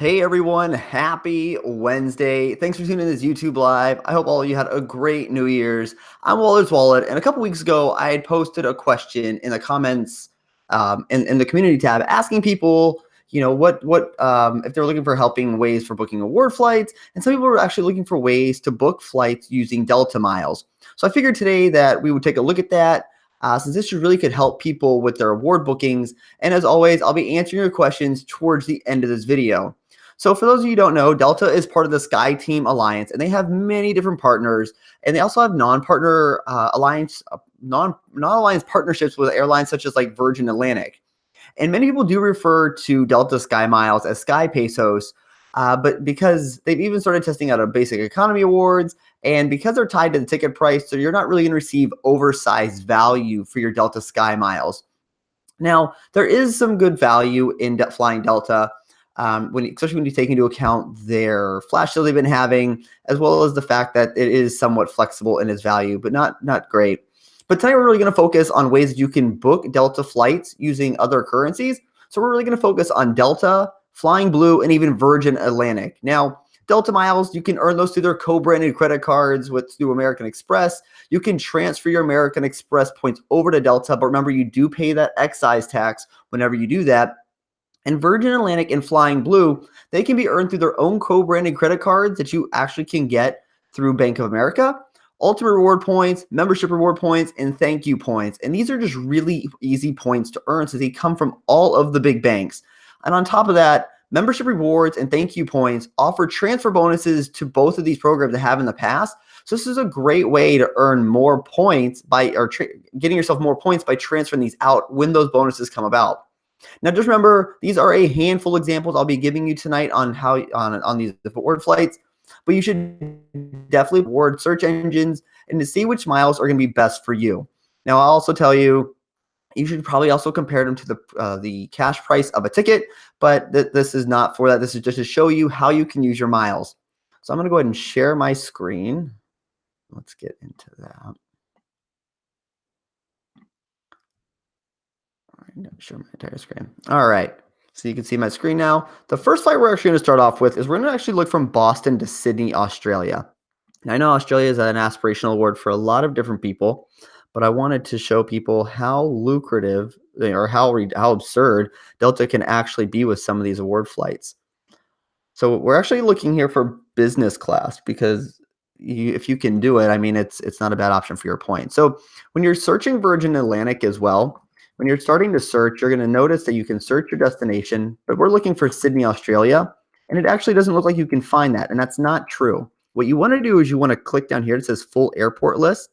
Hey everyone, happy Wednesday. Thanks for tuning in to this YouTube live. I hope all of you had a great New Year's. I'm Waller's Wallet, and a couple weeks ago, I had posted a question in the comments in the community tab asking people, what if they're looking for helping ways for booking award flights, and some people were actually looking for ways to book flights using Delta miles. So I figured today that we would take a look at that, since this really could help people with their award bookings. And as always, I'll be answering your questions towards the end of this video. So for those of you who don't know, Delta is part of the SkyTeam Alliance, and they have many different partners, and they also have non-partner non-alliance partnerships with airlines such as like Virgin Atlantic. And many people do refer to Delta Skymiles as Sky Pesos, but because they've even started testing out a basic economy awards, and because they're tied to the ticket price, so you're not really going to receive oversized value for your Delta Sky Miles. Now, there is some good value in flying Delta, especially when you take into account their flash sale they've been having, as well as the fact that it is somewhat flexible in its value, but not great. But tonight we're really going to focus on ways that you can book Delta flights using other currencies. So we're really going to focus on Delta, Flying Blue, and even Virgin Atlantic. Now, Delta miles, you can earn those through their co-branded credit cards through American Express. You can transfer your American Express points over to Delta, but remember, you do pay that excise tax whenever you do that. And Virgin Atlantic and Flying Blue, they can be earned through their own co-branded credit cards that you actually can get through Bank of America, Ultimate Reward points, Membership Reward points, and Thank You points. And these are just really easy points to earn since they come from all of the big banks. And on top of that, Membership Rewards and Thank You points offer transfer bonuses to both of these programs that have in the past. So this is a great way to earn more points getting yourself more points by transferring these out when those bonuses come about. Now, just remember, these are a handful of examples I'll be giving you tonight on how on these award flights, but you should definitely reward search engines and to see which miles are going to be best for you. Now, I'll also tell you, you should probably also compare them to the cash price of a ticket, but this is not for that. This is just to show you how you can use your miles. So I'm going to go ahead and share my screen. Let's get into that. Show my entire screen. All right. So you can see my screen now. The first flight we're actually going to start off with is we're going to actually look from Boston to Sydney, Australia. Now, I know Australia is an aspirational award for a lot of different people, but I wanted to show people how lucrative or how absurd Delta can actually be with some of these award flights. So we're actually looking here for business class because if you can do it, I mean, it's not a bad option for your points. So when you're searching Virgin Atlantic as well, when you're starting to search, you're going to notice that you can search your destination, but we're looking for Sydney, Australia, and it actually doesn't look like you can find that, and that's not true. What you want to do is you want to click down here. It says full airport list,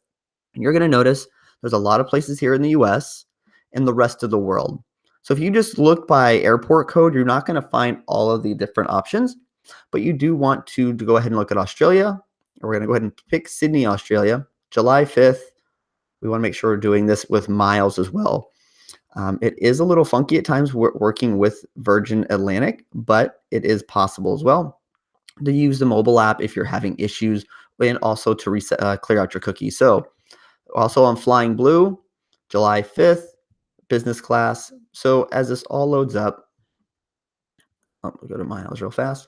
and you're going to notice there's a lot of places here in the US and the rest of the world. So if you just look by airport code, you're not going to find all of the different options, but you do want to go ahead and look at Australia. We're going to go ahead and pick Sydney, Australia, July 5th. We want to make sure we're doing this with miles as well. It is a little funky at times working with Virgin Atlantic, but it is possible as well to use the mobile app if you're having issues, and also to reset, clear out your cookies. So also on Flying Blue, July 5th, business class. So as this all loads up, we'll go to miles real fast.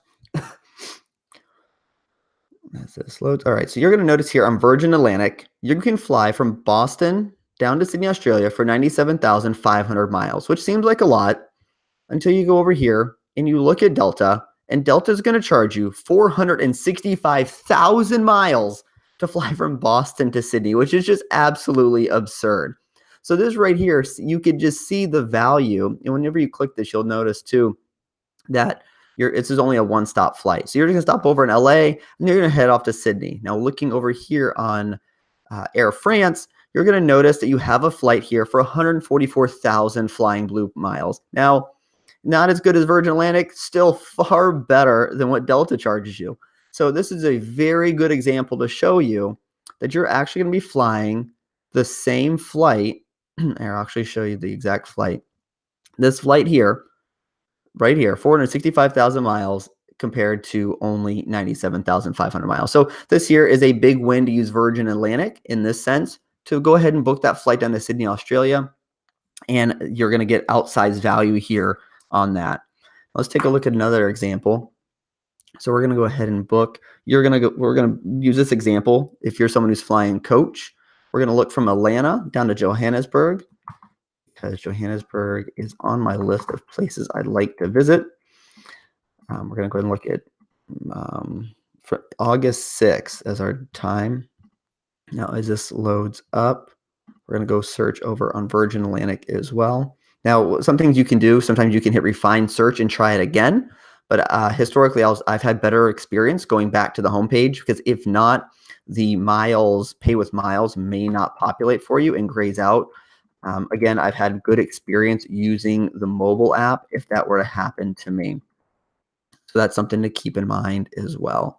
As this loads. All right, so you're going to notice here on Virgin Atlantic, you can fly from Boston down to Sydney, Australia for 97,500 miles, which seems like a lot until you go over here and you look at Delta, and Delta is going to charge you 465,000 miles to fly from Boston to Sydney, which is just absolutely absurd. So this right here, you could just see the value, and whenever you click this, you'll notice too that this is only a one-stop flight. So you're going to stop over in LA, and you're going to head off to Sydney. Now, looking over here on Air France, you're going to notice that you have a flight here for 144,000 Flying Blue miles. Now, not as good as Virgin Atlantic, still far better than what Delta charges you. So this is a very good example to show you that you're actually going to be flying the same flight. I'll actually show you the exact flight. This flight here, right here, 465,000 miles compared to only 97,500 miles. So this here is a big win to use Virgin Atlantic in this sense, to go ahead and book that flight down to Sydney, Australia, and you're going to get outsized value here on that. Let's take a look at another example. So we're going to go ahead and book. We're going to use this example. If you're someone who's flying coach, we're going to look from Atlanta down to Johannesburg, because Johannesburg is on my list of places I'd like to visit. We're going to go ahead and look at for August 6th as our time. Now, as this loads up, we're going to go search over on Virgin Atlantic as well. Now, some things you can do, sometimes you can hit refine search and try it again. But historically, I've had better experience going back to the homepage, because if not, the miles, pay with miles, may not populate for you and grays out. Again, I've had good experience using the mobile app if that were to happen to me. So that's something to keep in mind as well.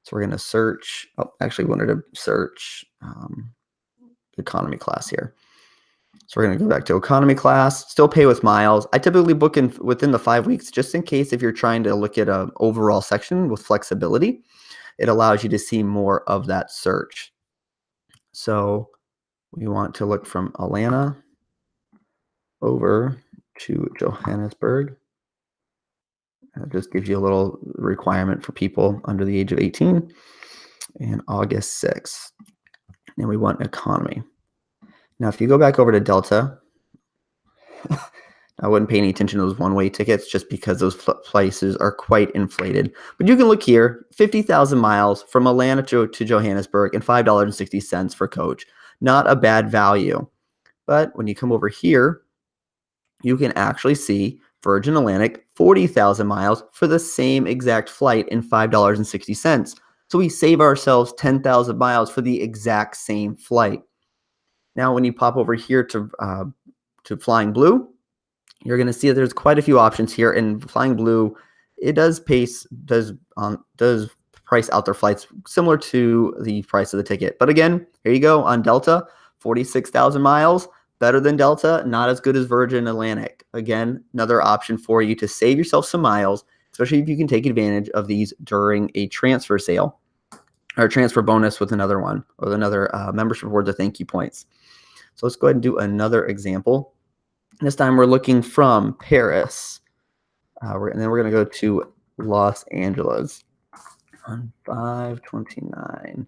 So we're going to search. Oh, actually, wanted to search economy class here. So we're going to go back to economy class, still pay with miles. I typically book within the 5 weeks, just in case if you're trying to look at an overall section with flexibility, it allows you to see more of that search. So we want to look from Atlanta over to Johannesburg. It just gives you a little requirement for people under the age of 18, and August 6th. And we want economy. Now, if you go back over to Delta, I wouldn't pay any attention to those one-way tickets just because those prices are quite inflated. But you can look here, 50,000 miles from Atlanta to Johannesburg and $5.60 for coach. Not a bad value. But when you come over here, you can actually see Virgin Atlantic, 40,000 miles for the same exact flight and $5.60. So we save ourselves 10,000 miles for the exact same flight. Now, when you pop over here to Flying Blue, you're going to see that there's quite a few options here. And Flying Blue, it does price out their flights similar to the price of the ticket. But again, here you go on Delta, 46,000 miles, better than Delta, not as good as Virgin Atlantic. Again, another option for you to save yourself some miles, especially if you can take advantage of these during a transfer sale or transfer bonus with another one or another membership rewards or thank you points. So let's go ahead and do another example. This time we're looking from Paris, and then we're going to go to Los Angeles on 5/29.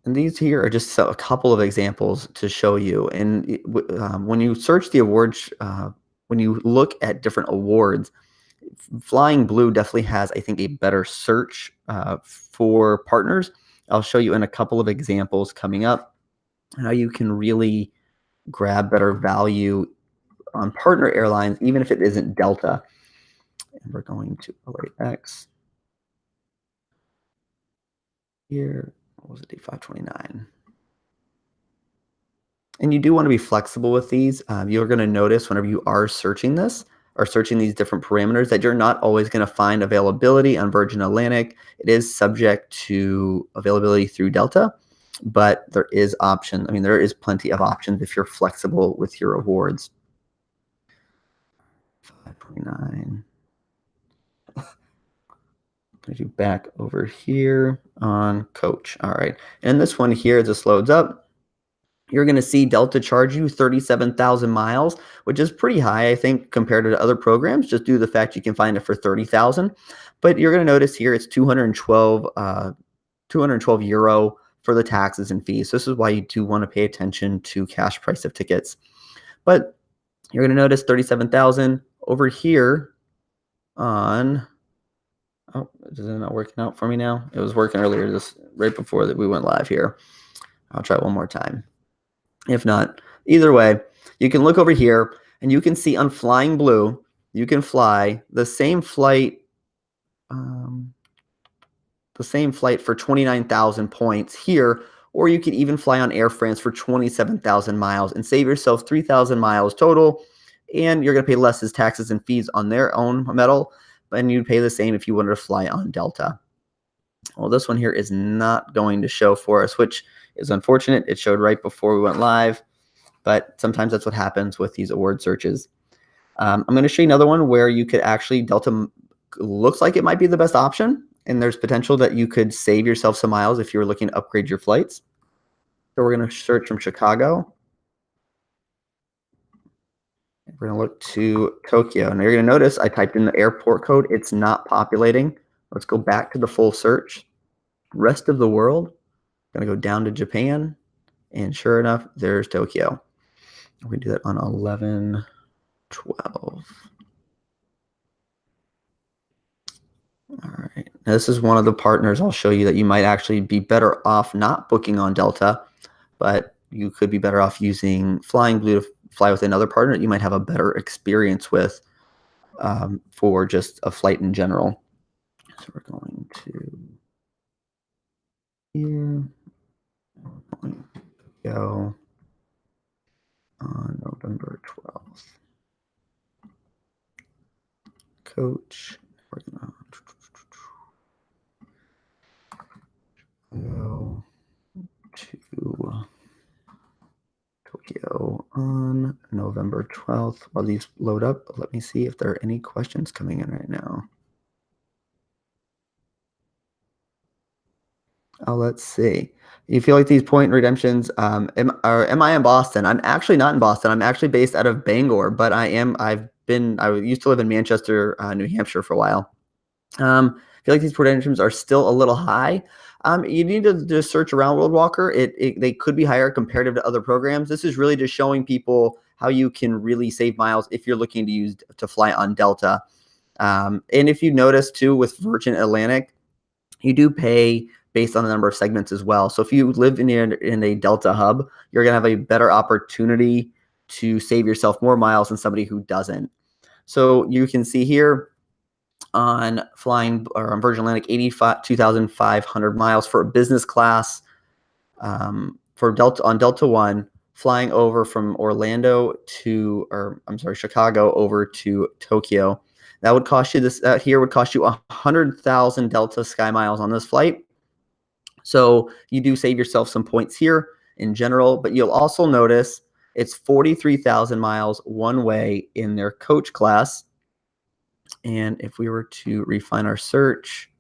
And these here are just a couple of examples to show you. And when you search the awards, when you look at different awards, Flying Blue definitely has, I think, a better search for partners. I'll show you in a couple of examples coming up how you can really grab better value on partner airlines, even if it isn't Delta. And we're going to LAX here. What was it, D529? And you do want to be flexible with these. You're going to notice whenever you are searching this or searching these different parameters that you're not always going to find availability on Virgin Atlantic. It is subject to availability through Delta, but there is option. I mean, there is plenty of options if you're flexible with your awards. 529. Put you back over here on coach. All right. And this one here, this loads up. You're going to see Delta charge you 37,000 miles, which is pretty high, I think, compared to other programs, just due to the fact you can find it for 30,000. But you're going to notice here it's 212 euro for the taxes and fees. So this is why you do want to pay attention to cash price of tickets. But you're going to notice 37,000 over here on. Oh, is it not working out for me now? It was working earlier, just right before that we went live here. I'll try one more time. If not, either way, you can look over here and you can see on Flying Blue, you can fly the same flight for 29,000 points here, or you could even fly on Air France for 27,000 miles and save yourself 3,000 miles total. And you're going to pay less as taxes and fees on their own metal, and you'd pay the same if you wanted to fly on Delta. Well, this one here is not going to show for us, which is unfortunate. It showed right before we went live, but sometimes that's what happens with these award searches. I'm going to show you another one where you could actually, Delta looks like it might be the best option, and there's potential that you could save yourself some miles if you're looking to upgrade your flights. So we're going to search from Chicago. We're going to look to Tokyo. Now you're going to notice I typed in the airport code. It's not populating. Let's go back to the full search. Rest of the world. Going to go down to Japan. And sure enough, there's Tokyo. We do that on 11/12. All right. Now this is one of the partners I'll show you that you might actually be better off not booking on Delta, but you could be better off using Flying Blue to fly with another partner that you might have a better experience with for just a flight in general. So we're going to here. Go on November 12th. Coach. We're gonna go to Tokyo on November 12th. While these load up, let me see if there are any questions coming in right now. Oh, let's see. You feel like these point redemptions, am I in Boston? I'm actually not in Boston. I'm actually based out of Bangor, but I used to live in Manchester, New Hampshire for a while. I feel like these redemptions are still a little high. You need to just search around World Walker. They could be higher comparative to other programs. This is really just showing people how you can really save miles if you're looking to fly on Delta. And if you notice too, with Virgin Atlantic, you do pay based on the number of segments as well. So if you live in a Delta hub, you're going to have a better opportunity to save yourself more miles than somebody who doesn't. So you can see here on Virgin Atlantic, 82,500 miles for a business class for Delta One, flying over from Chicago over to Tokyo. That would cost you here would cost you 100,000 Delta Skymiles on this flight. So you do save yourself some points here in general, but you'll also notice it's 43,000 miles one way in their coach class. And if we were to refine our search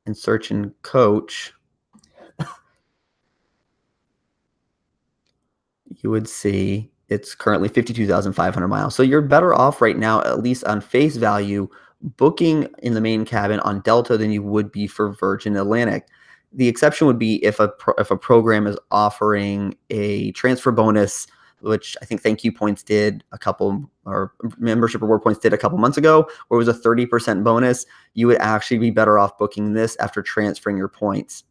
and search in coach, you would see it's currently 52,500 miles. So you're better off right now, at least on face value, booking in the main cabin on Delta than you would be for Virgin Atlantic. The exception would be if a program is offering a transfer bonus, which I think Thank You Points did or Membership Reward Points did a couple months ago, where it was a 30% bonus. You would actually be better off booking this after transferring your points.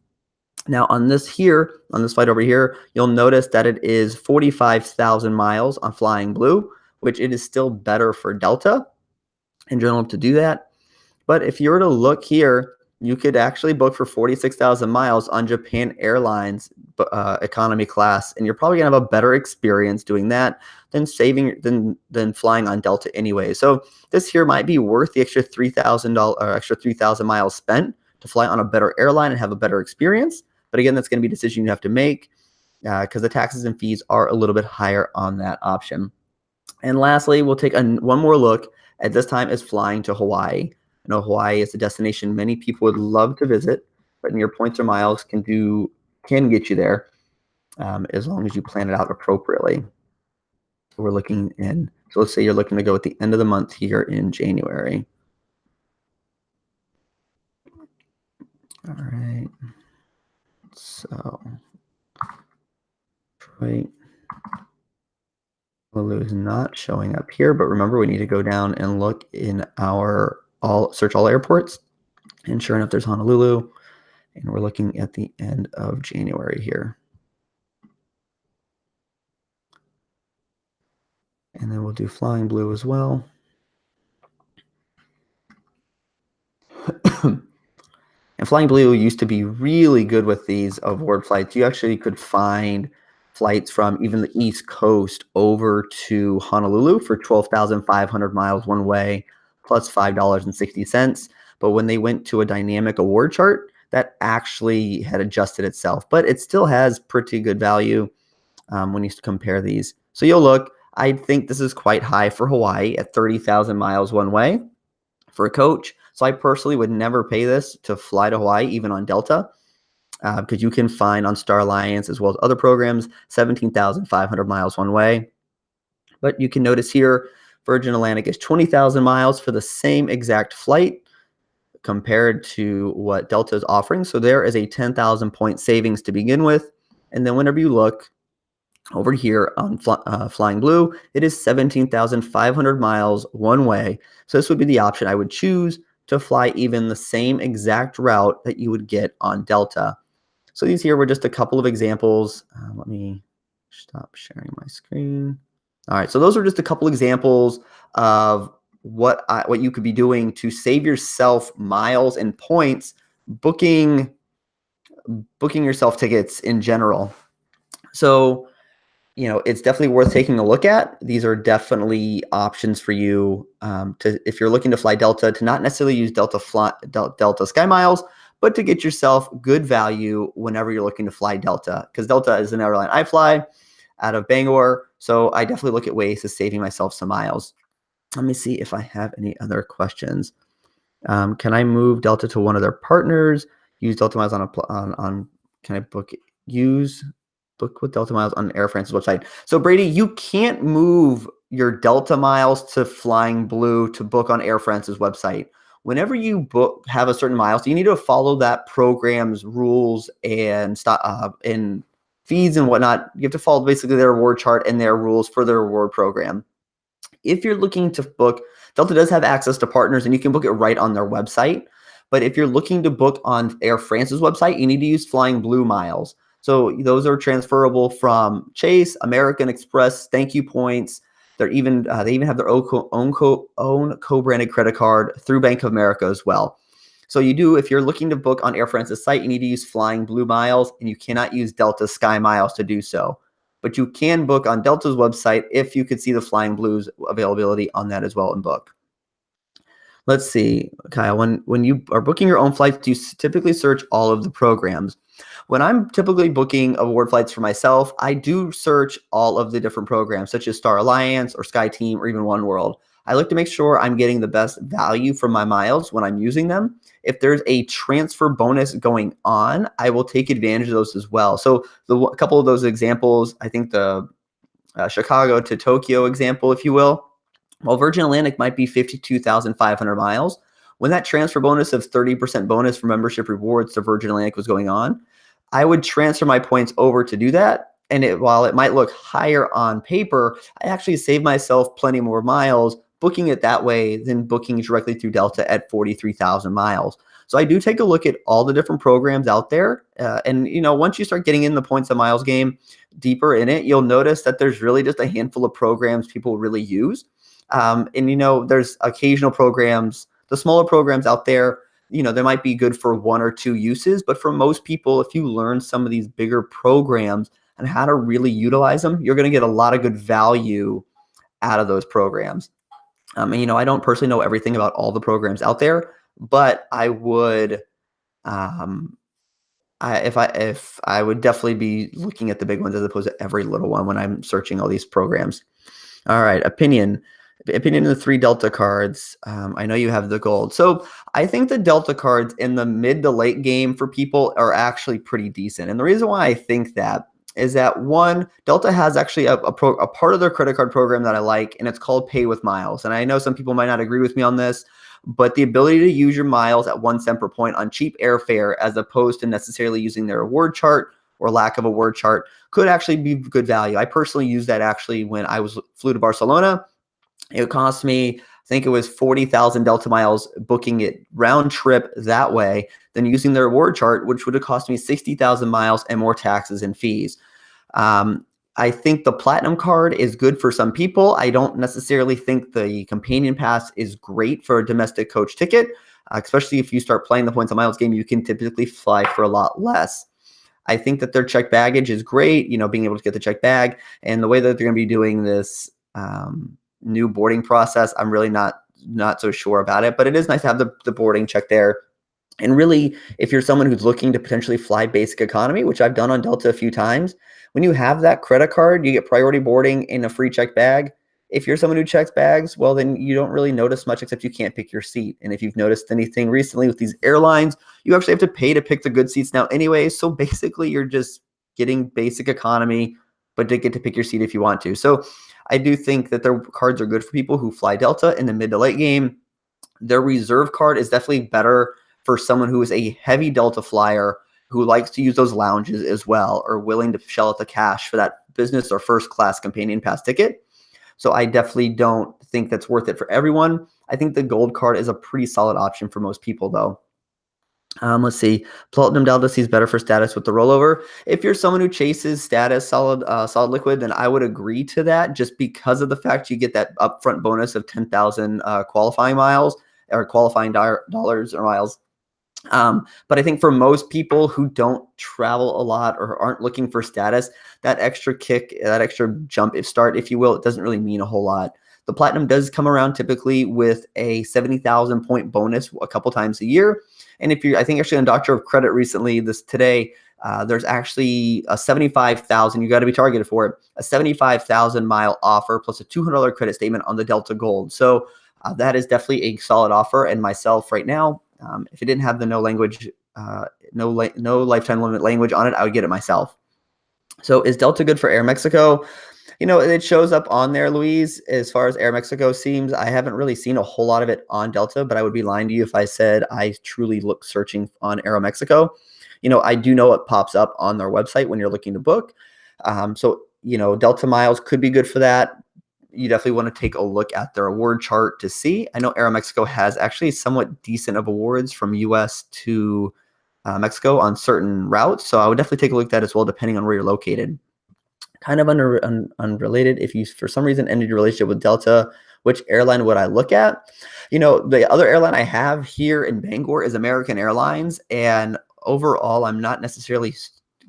Now on this flight over here, you'll notice that it is 45,000 miles on Flying Blue, which it is still better for Delta in general to do that. But if you were to look here, you could actually book for 46,000 miles on Japan Airlines economy class, and you're probably gonna have a better experience doing that than flying on Delta anyway. So this here might be worth the extra $3,000 miles spent to fly on a better airline and have a better experience. But again, that's going to be a decision you have to make because the taxes and fees are a little bit higher on that option. And lastly, we'll take one more look at this time is flying to Hawaii. I know Hawaii is a destination many people would love to visit, but your points or miles can get you there as long as you plan it out appropriately. So we're looking in. So let's say you're looking to go at the end of the month here in January. All right. So, Detroit. Honolulu is not showing up here, but remember we need to go down and look in search all airports. And sure enough, there's Honolulu. And we're looking at the end of January here. And then we'll do Flying Blue as well. And Flying Blue used to be really good with these award flights. You actually could find flights from even the East Coast over to Honolulu for 12,500 miles one way, plus $5.60. But when they went to a dynamic award chart, that actually had adjusted itself. But it still has pretty good value when you compare these. So you'll look, I think this is quite high for Hawaii at 30,000 miles one way for a coach. So I personally would never pay this to fly to Hawaii, even on Delta, because you can find on Star Alliance as well as other programs, 17,500 miles one way. But you can notice here, Virgin Atlantic is 20,000 miles for the same exact flight compared to what Delta is offering. So there is a 10,000 point savings to begin with. And then whenever you look over here on Flying Blue, it is 17,500 miles one way. So this would be the option I would choose to fly even the same exact route that you would get on Delta. So these here were just a couple of examples. Let me stop sharing my screen. All right, so those are just a couple examples of what you could be doing to save yourself miles and points booking yourself tickets in general. So, it's definitely worth taking a look at. These are definitely options for you if you're looking to fly Delta, to not necessarily use Delta Skymiles, but to get yourself good value whenever you're looking to fly Delta, because Delta is an airline I fly out of Bangor. So I definitely look at ways to saving myself some miles. Let me see if I have any other questions. Can I move Delta to one of their partners? Use Delta miles can I book with Delta miles on Air France's website? So Brady, you can't move your Delta miles to Flying Blue to book on Air France's website. Whenever you have a certain miles, you need to follow that program's rules and fees and whatnot. You have to follow basically their reward chart and their rules for their reward program. If you're looking to book, Delta does have access to partners and you can book it right on their website. But if you're looking to book on Air France's website, you need to use Flying Blue miles. So those are transferable from Chase, American Express, thank you points. They even have their own co-branded credit card through Bank of America as well. So if you're looking to book on Air France's site, you need to use Flying Blue miles, and you cannot use Delta Skymiles to do so. But you can book on Delta's website if you could see the Flying Blue's availability on that as well and book. Let's see, Kyle, when you are booking your own flights, do you typically search all of the programs? When I'm typically booking award flights for myself, I do search all of the different programs, such as Star Alliance or SkyTeam or even Oneworld. I look to make sure I'm getting the best value for my miles when I'm using them. If there's a transfer bonus going on, I will take advantage of those as well. So a couple of those examples, I think the Chicago to Tokyo example, if you will, while Virgin Atlantic might be 52,500 miles, when that transfer bonus of 30% bonus for membership rewards to Virgin Atlantic was going on, I would transfer my points over to do that. And while it might look higher on paper, I actually save myself plenty more miles booking it that way than booking directly through Delta at 43,000 miles. So I do take a look at all the different programs out there. And once you start getting in the points and miles game deeper in it, you'll notice that there's really just a handful of programs people really use. There's occasional programs, the smaller programs out there, they might be good for one or two uses, but for most people, if you learn some of these bigger programs and how to really utilize them, you're going to get a lot of good value out of those programs. I don't personally know everything about all the programs out there, but I would, I would definitely be looking at the big ones as opposed to every little one when I'm searching all these programs. All right, opinion in the 3 Delta cards. I know you have the gold. So I think the Delta cards in the mid to late game for people are actually pretty decent. And the reason why I think that is that, one, Delta has actually a part of their credit card program that I like, and it's called Pay with Miles. And I know some people might not agree with me on this, but the ability to use your miles at 1 cent per point on cheap airfare as opposed to necessarily using their award chart or lack of a word chart could actually be good value. I personally used that actually when I flew to Barcelona. It cost me, I think it was 40,000 Delta miles booking it round trip that way, than using their award chart, which would have cost me 60,000 miles and more taxes and fees. I think the Platinum card is good for some people. I don't necessarily think the Companion Pass is great for a domestic coach ticket, especially if you start playing the points and miles game. You can typically fly for a lot less. I think that their checked baggage is great, being able to get the checked bag, and the way that they're going to be doing this new boarding process, I'm really not so sure about it, but it is nice to have the boarding check there. And really, if you're someone who's looking to potentially fly basic economy, which I've done on Delta a few times, when you have that credit card, you get priority boarding in a free checked bag. If you're someone who checks bags, well, then you don't really notice much except you can't pick your seat. And if you've noticed anything recently with these airlines, you actually have to pay to pick the good seats now anyway. So basically, you're just getting basic economy but did get to pick your seat if you want to. So I do think that their cards are good for people who fly Delta in the mid to late game. Their reserve card is definitely better for someone who is a heavy Delta flyer who likes to use those lounges as well, or willing to shell out the cash for that business or first class companion pass ticket. So I definitely don't think that's worth it for everyone. I think the gold card is a pretty solid option for most people, though. Let's see. Platinum Delta sees better for status with the rollover. If you're someone who chases status solid liquid, then I would agree to that, just because of the fact you get that upfront bonus of 10,000 qualifying miles or qualifying dollars or miles. But I think for most people who don't travel a lot or aren't looking for status, that extra kick, that extra jump, if you will, it doesn't really mean a whole lot. The Platinum does come around typically with a 70,000 point bonus a couple times a year. And I think actually on Doctor of Credit recently, today, there's actually a 75,000, you got to be targeted for it, a 75,000 mile offer plus a $200 credit statement on the Delta Gold. So that is definitely a solid offer. And myself right now, if it didn't have the no lifetime limit language on it, I would get it myself. So is Delta good for Air Mexico? It shows up on there, Louise. As far as Air Mexico seems, I haven't really seen a whole lot of it on Delta, but I would be lying to you if I said I truly look searching on Aeromexico. I do know it pops up on their website when you're looking to book. So Delta miles could be good for that. You definitely want to take a look at their award chart to see. I know Aeromexico has actually somewhat decent of awards from U.S. to Mexico on certain routes. So I would definitely take a look at that as well, depending on where you're located. Kind of unrelated, if you for some reason ended your relationship with Delta, which airline would I look at? The other airline I have here in Bangor is American Airlines, and overall I'm not necessarily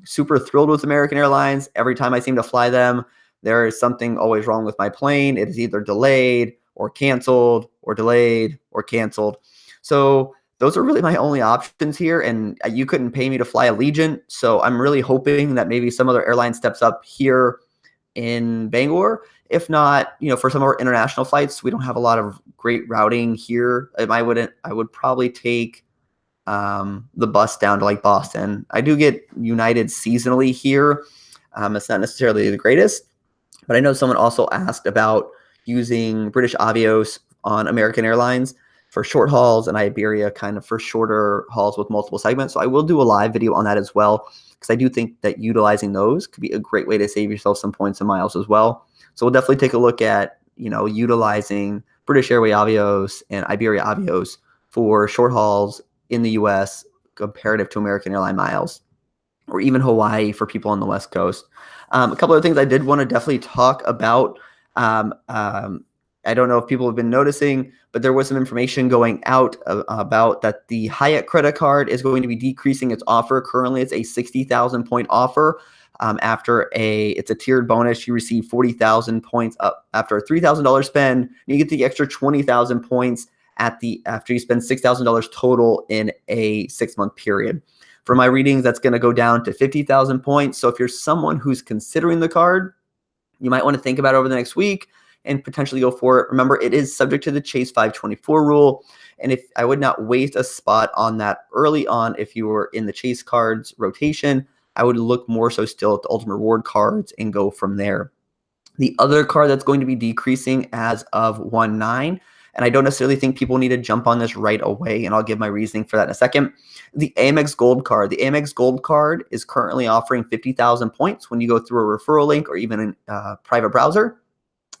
super thrilled with American Airlines. Every time I seem to fly them, there is something always wrong with my plane. It is either delayed or canceled or delayed or canceled. So those are really my only options here, and you couldn't pay me to fly Allegiant, so I'm really hoping that maybe some other airline steps up here in Bangor. If not, for some of our international flights, we don't have a lot of great routing here. I would probably take the bus down to like Boston. I do get United seasonally here. It's not necessarily the greatest, but I know someone also asked about using British Avios on American Airlines for short hauls and Iberia kind of for shorter hauls with multiple segments. So I will do a live video on that as well, because I do think that utilizing those could be a great way to save yourself some points and miles as well. So we'll definitely take a look at, utilizing British Airway Avios and Iberia Avios for short hauls in the US comparative to American Airline miles, or even Hawaii for people on the West Coast. A couple of things I did want to definitely talk about. I don't know if people have been noticing, but there was some information going out about that the Hyatt credit card is going to be decreasing its offer. Currently, it's a 60,000 point offer. It's a tiered bonus. You receive 40,000 points up after a $3,000 spend. You get the extra 20,000 points after you spend $6,000 total in a 6-month period. For my readings, that's going to go down to 50,000 points. So if you're someone who's considering the card, you might want to think about it over the next week and potentially go for it. Remember, it is subject to the Chase 524 rule. And if I would not waste a spot on that early on, if you were in the Chase cards rotation, I would look more so still at the Ultimate Reward cards and go from there. The other card that's going to be decreasing as of 1/9, and I don't necessarily think people need to jump on this right away, and I'll give my reasoning for that in a second. The Amex Gold card. The Amex Gold card is currently offering 50,000 points when you go through a referral link or even a private browser.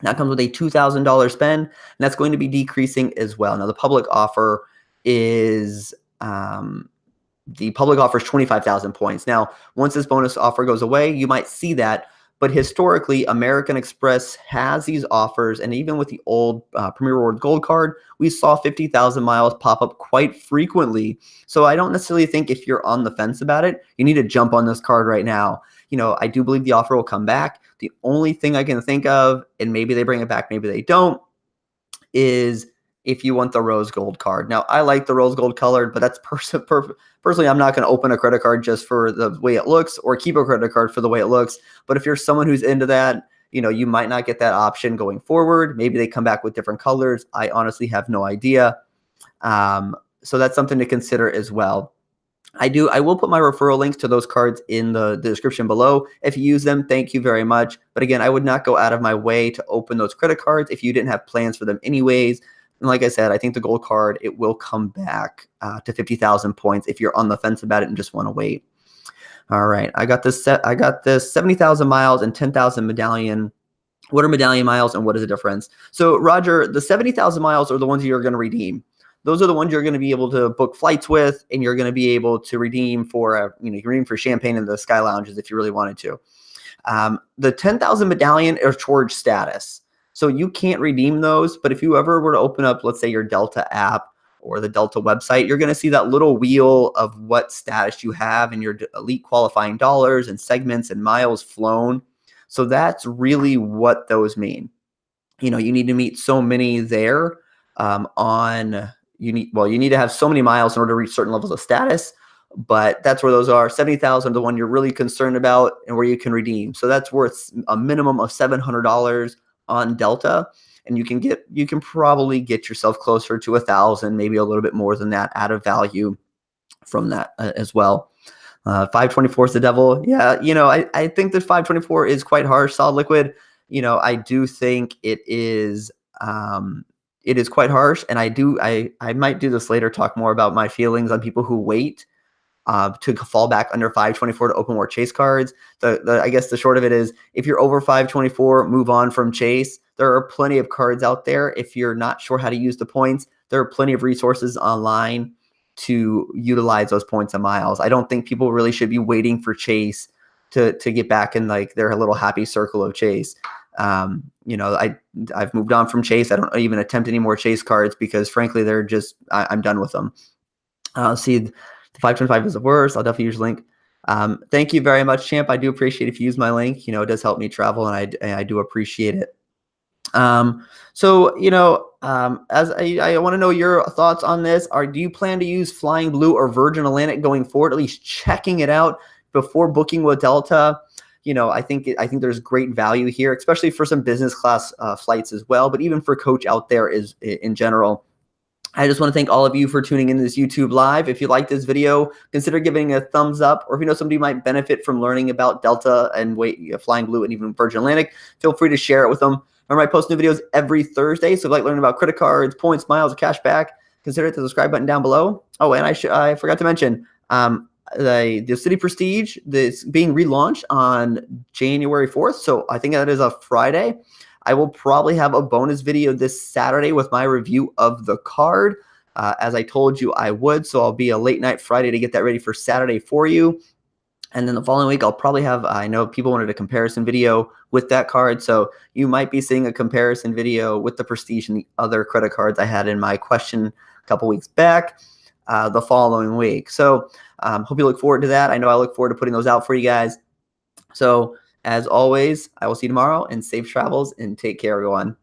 That comes with a $2,000 spend, and that's going to be decreasing as well. Now, the public offer is 25,000 points. Now, once this bonus offer goes away, you might see that. But historically, American Express has these offers, and even with the old Premier Reward Gold card, we saw 50,000 miles pop up quite frequently. So I don't necessarily think if you're on the fence about it, you need to jump on this card right now. I do believe the offer will come back. The only thing I can think of, and maybe they bring it back, maybe they don't, is if you want the rose gold card. Now, I like the rose gold colored, but that's personally, I'm not going to open a credit card just for the way it looks or keep a credit card for the way it looks. But if you're someone who's into that, you might not get that option going forward. Maybe they come back with different colors. I honestly have no idea. So that's something to consider as well. I will put my referral links to those cards in the description below. If you use them, thank you very much. But again, I would not go out of my way to open those credit cards if you didn't have plans for them anyways. And like I said, I think the gold card, it will come back to 50,000 points if you're on the fence about it and just want to wait. All right, I got this 70,000 miles and 10,000 medallion. What are medallion miles and what is the difference? So Roger, the 70,000 miles are the ones you're going to redeem. Those are the ones you're going to be able to book flights with, and you're going to be able to redeem for, you can redeem for champagne in the Sky Lounges if you really wanted to. The 10,000 medallion are towards status. So you can't redeem those, but if you ever were to open up, let's say your Delta app or the Delta website, you're going to see that little wheel of what status you have and your elite qualifying dollars and segments and miles flown. So that's really what those mean. You need to meet so many there you need to have so many miles in order to reach certain levels of status, but that's where those are. 70,000, the one you're really concerned about and where you can redeem. So that's worth a minimum of $700 on Delta. And you can probably get yourself closer to 1,000, maybe a little bit more than that added value from that as well. 524 is the devil. Yeah, I think that 524 is quite harsh. Solid liquid, I do think it is quite harsh, and I might do this later, talk more about my feelings on people who wait to fall back under 524 to open more chase cards. I guess the short of it is, if you're over 524, move on from chase. There are plenty of cards out there. If you're not sure how to use the points, there are plenty of resources online to utilize those points and miles. I don't think people really should be waiting for chase to get back in like their little happy circle of chase. I've moved on from chase. I don't even attempt any more chase cards because frankly, they're just, I'm done with them. See, the 525 is the worst. I'll definitely use the link. Thank you very much, champ. I do appreciate if you use my link. It does help me travel, and I do appreciate it. As I want to know your thoughts on this. Do you plan to use Flying Blue or Virgin Atlantic going forward? At least checking it out before booking with Delta. I think there's great value here, especially for some business class flights as well, but even for coach out there in general. I just want to thank all of you for tuning into this YouTube live. If you like this video, consider giving a thumbs up, or if you know somebody might benefit from learning about Delta and Flying Blue and even Virgin Atlantic, feel free to share it with them. Remember, I post new videos every Thursday, so if you like learning about credit cards, points, miles, or cash back, consider hit the subscribe button down below. Oh, and I forgot to mention, the City Prestige is being relaunched on January 4th, so I think that is a Friday. I will probably have a bonus video this Saturday with my review of the card, as I told you I would. So I'll be a late night Friday to get that ready for Saturday for you. And then the following week, I'll probably have, I know people wanted a comparison video with that card. So you might be seeing a comparison video with the Prestige and the other credit cards I had in my question a couple weeks back the following week. So hope you look forward to that. I know I look forward to putting those out for you guys. So as always, I will see you tomorrow, and safe travels, and take care, everyone.